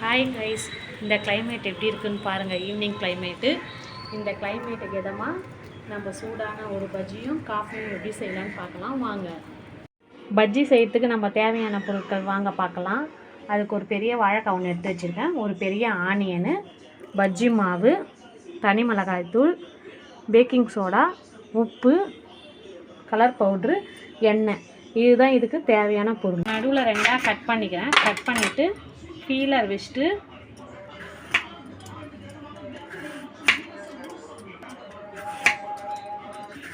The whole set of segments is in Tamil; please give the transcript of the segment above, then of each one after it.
ஹாய் கைஸ், இந்த கிளைமேட் எப்படி இருக்குன்னு பாருங்கள். Evening climate. இந்த கிளைமேட்டுக்கு எதமாக நம்ம சூடான ஒரு பஜ்ஜியும் காஃபியும் எப்படி செய்யலான்னு பார்க்கலாம் வாங்க. பஜ்ஜி செய்கிறதுக்கு நம்ம தேவையான பொருட்கள் வாங்க பார்க்கலாம். அதுக்கு ஒரு பெரிய வாழைக்காய் ஒன்று எடுத்து வச்சுருக்கேன், ஒரு பெரிய ஆனியனு, பஜ்ஜி மாவு, தனி மிளகாய் தூள், பேக்கிங் சோடா, உப்பு, கலர் பவுட்ரு, எண்ணெய். இதுதான் இதுக்கு தேவையான பொருள். நடுவில் ரெண்டாக கட் பண்ணிக்கிறேன். கட் பண்ணிவிட்டு பீலர் வச்சுட்டு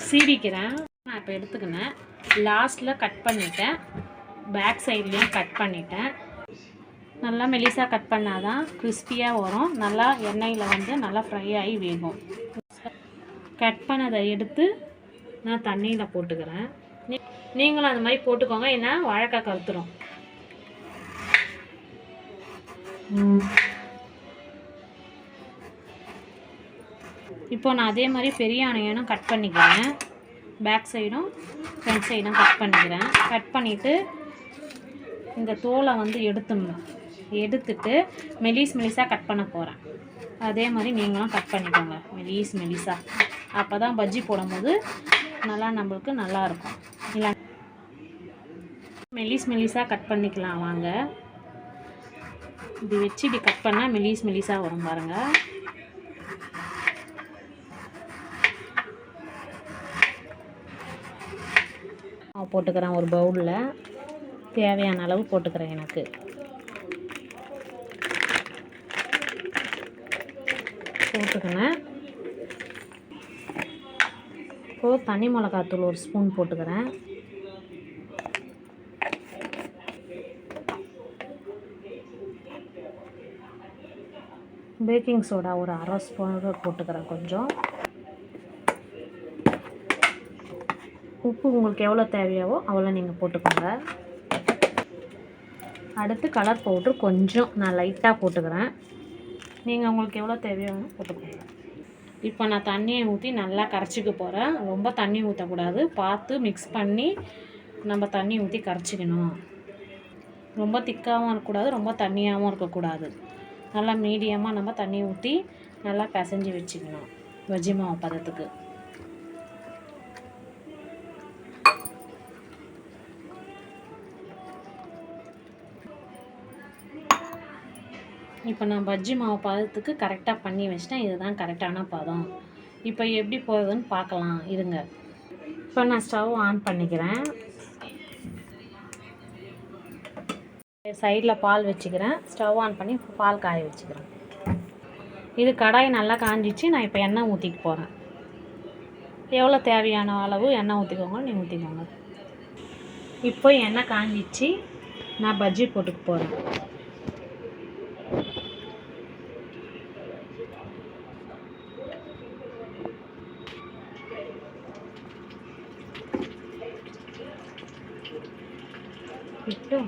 சீவிக்கிறேன். நான் இப்போ எடுத்துக்கினேன். லாஸ்ட்டில் கட் பண்ணிட்டேன், பேக் சைட்லேயும் கட் பண்ணிட்டேன். நல்லா மெலிசாக கட் பண்ணால் தான் கிறிஸ்பியாக வரும். நல்லா எண்ணெயில் நல்லா ஃப்ரை ஆகி வேகும். கட் பண்ணதை எடுத்து நான் தண்ணியில் போட்டுக்கிறேன். நீங்களும் அந்த மாதிரி போட்டுக்கோங்க, ஏன்னா வாழைக்காய் கருத்துரும். இப்போ நான் அதே மாதிரி பெரிய ஆனியனும் கட் பண்ணிக்கிறேன். பேக் சைடும் ஃப்ரண்ட் சைடும் கட் பண்ணிக்கிறேன். கட் பண்ணிவிட்டு இந்த தோலை எடுத்துட்டு மெலிசாக கட் பண்ண போகிறேன். அதே மாதிரி நீங்களும் கட் பண்ணிக்கோங்க மெலிசாக. அப்போ தான் பஜ்ஜி போடும்போது நம்மளுக்கு நல்லாயிருக்கும். இல்லை மெலிசாக கட் பண்ணிக்கலாம் வாங்க. இப்படி வச்சு இப்படி கட் பண்ணால் மெலிசாக வரும் பாருங்கள். போட்டுக்கிறேன். ஒரு பவுலில் தேவையான அளவு போட்டுக்கிறேன். எனக்கு போட்டுக்கினேன். இப்போது தனி மிளகாத்தூள் ஒரு ஸ்பூன் போட்டுக்கிறேன். பேக்கிங் சோடா ஒரு அரை ஸ்பூன் போட்டுக்கிறேன். கொஞ்சம் உப்பு உங்களுக்கு எவ்வளோ தேவையாவோ அவ்வளோ நீங்கள் போட்டுக்கோங்க. அடுத்து கலர் பவுட்ரு கொஞ்சம் நான் லைட்டாக போட்டுக்கிறேன். நீங்கள் உங்களுக்கு எவ்வளோ தேவையானோ போட்டுக்கோங்க. இப்போ நான் தண்ணியை ஊற்றி நல்லா கரைச்சிக்க போகிறேன். ரொம்ப தண்ணி ஊற்றக்கூடாது, பார்த்து மிக்ஸ் பண்ணி நம்ம தண்ணி ஊற்றி கரைச்சிக்கணும். ரொம்ப திக்காகவும் இருக்கக்கூடாது, ரொம்ப தண்ணியாகவும் இருக்கக்கூடாது. நல்லா மீடியமாக நம்ம தண்ணி ஊற்றி நல்லா பிசைஞ்சு வச்சுக்கணும் பஜ்ஜி மாவு பதத்துக்கு. இப்போ நான் பஜ்ஜி மாவு பதத்துக்கு கரெக்டாக பண்ணி வச்சிட்டேன். இதுதான் கரெக்டான பதம். இப்போ எப்படி போகுதுன்னு பார்க்கலாம் இருங்க. இப்போ நான் ஸ்டவ் ஆன் பண்ணிக்கிறேன். சைடில் பால் வச்சுக்கிறேன். ஸ்டவ் ஆன் பண்ணி பால் காய வச்சுக்கிறேன். இது கடாய் நல்லா காஞ்சிச்சு. நான் இப்போ எண்ணெய் ஊற்றிக்க போகிறேன். எவ்வளோ தேவையான அளவு எண்ணெய் ஊற்றிக்கோங்க, நீங்கள் ஊற்றிக்கோங்க. இப்போ எண்ணெய் காஞ்சிச்சு. நான் பஜ்ஜி போட்டுக்க போகிறேன். இப்போ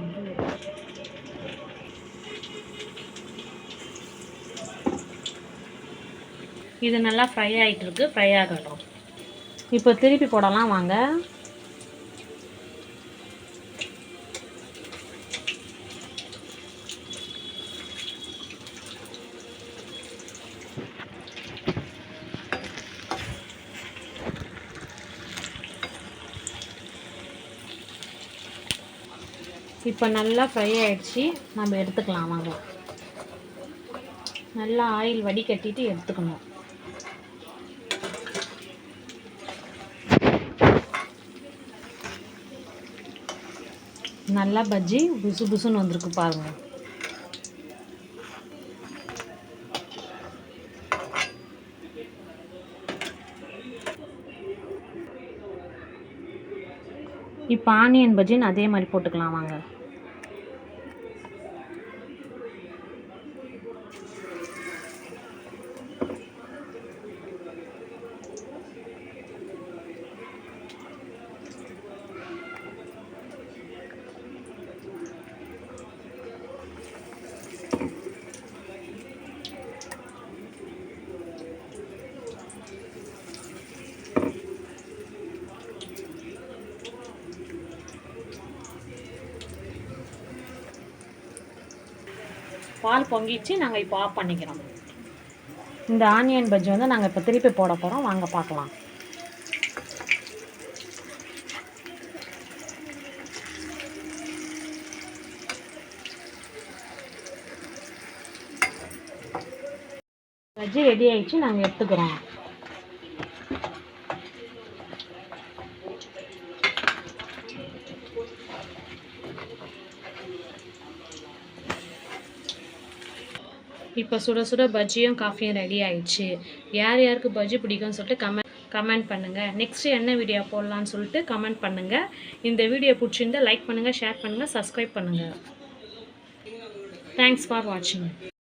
இது நல்லா ஃப்ரை ஆகிட்டு இருக்கு. ஃப்ரை ஆகட்டும். இப்போ திருப்பி போடலாம் வாங்க. இப்போ நல்லா ஃப்ரை ஆகிடுச்சு. நம்ம எடுத்துக்கலாம் வாங்க. நல்லா ஆயில் வடிகட்டிட்டு எடுத்துக்கணும். நல்லா பஜ்ஜி புசுன்னு வந்திருக்கு பாருங்கள். இப்போ ஆனியன் பஜ்ஜின்னு அதே மாதிரி போட்டுக்கலாம் வாங்க. பால் பொங்கிச்சு. நாங்கள் இப்போ ஆஃப் பண்ணிக்கிறோம். இந்த ஆனியன் பஜ்ஜி வந்து நாங்கள் இப்போ திருப்பி போட போகிறோம். வாங்க பார்க்கலாம். பஜ்ஜி ரெடி ஆயிடுச்சு. நாங்கள் எடுத்துக்கிறோம். இப்போ சுட சுட பஜ்ஜியும் காஃபியும் ரெடி ஆயிடுச்சு. யார் யாருக்கு பஜ்ஜி பிடிக்கும்னு சொல்லிட்டு கமெண்ட் பண்ணுங்கள். நெக்ஸ்ட்டு என்ன வீடியோ போடலான்னு சொல்லிட்டு கமெண்ட் பண்ணுங்கள். இந்த வீடியோ பிடிச்சிருந்தா லைக் பண்ணுங்கள், ஷேர் பண்ணுங்கள், சப்ஸ்கிரைப் பண்ணுங்கள். தேங்க்ஸ் ஃபார் வாட்சிங்.